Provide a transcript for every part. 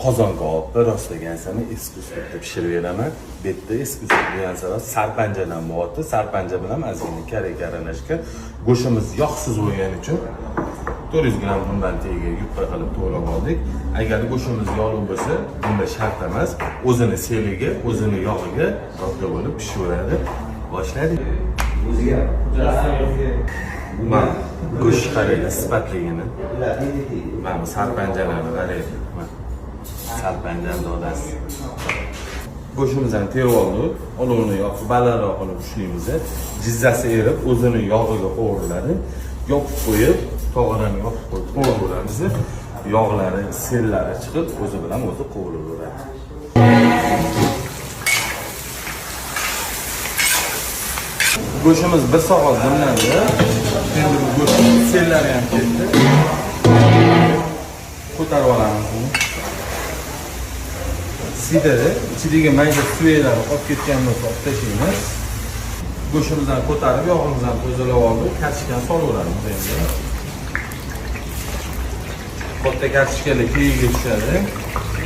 qozonga olib rost degansani iskuslikda pishirib beraman. Bu yerda iskuslik degansani sarpanjadan bo'lyapti. Sarpanja bilan ozgina kerak aralashga go'shtimiz yog'siz bo'lgani uchun 400 gram bundan tega yupqa qilib to'g'rab oldik. Agar go'shtimiz yog'li bo'lsa, bunda shart emas. O'zini seliga, o'zini yog'iga to'g'ri bo'lib pishaveradi. Boshladik. Mana go'sht qaraydi sifatligini. Mana sarpanjalarni qaraydi. Sarpanjani dodasi. Go'shtimizni terib oldik. Olovni yoqib balandroq qilib ushlaymiz. Jizzasi erib, o'zini yog'iga qovuriladi. Yopib qo'yib, tog'orani yopib qo'yib qovurilamiz. Yog'lari, sellari chiqib, o'zi bilan o'zi qovuraveradi. Go'shtimiz 1 soat dimlandi. Endi bu go'sht sellari ham ketdi. Ko'tarib olamiz buni. Sidada ichidagi mayda suyalarni olib ketgan bo'lsa olib tashlaymiz. Go'shtimizni ko'tarib, yog'imizni tozalab oldik, kartoshkani solaveramiz endi. Katta kartoshkalar keyiga tushadi.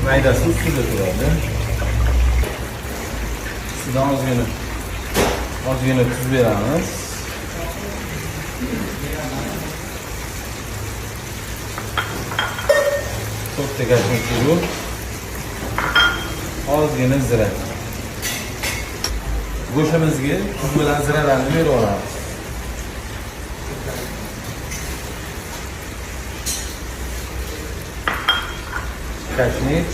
Maydasi ustida turadi. Ustidan ozgina tuz beramiz. Katta kartoshka ozgina zira. Go'shtimizga tuz bilan ziralarni berib olamiz. Kashnich,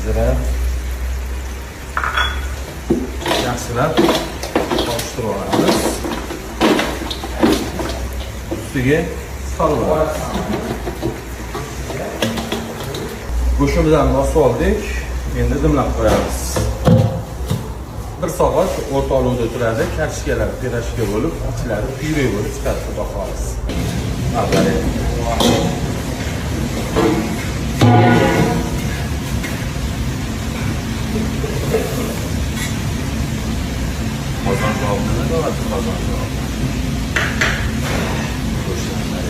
zira yaxshilab qovushtirib olamiz. Ustiga solib olamiz. Go'shtimizni bosib oldik. Endi dimlab qo'yamiz. 1 soat o'rta olovda turadi. Kartoshkalar pirojka bo'lib, ichlari pyure bo'lib chiqadi, xudo xolis. Qozon javobini davati qozon javob. Go'shtlar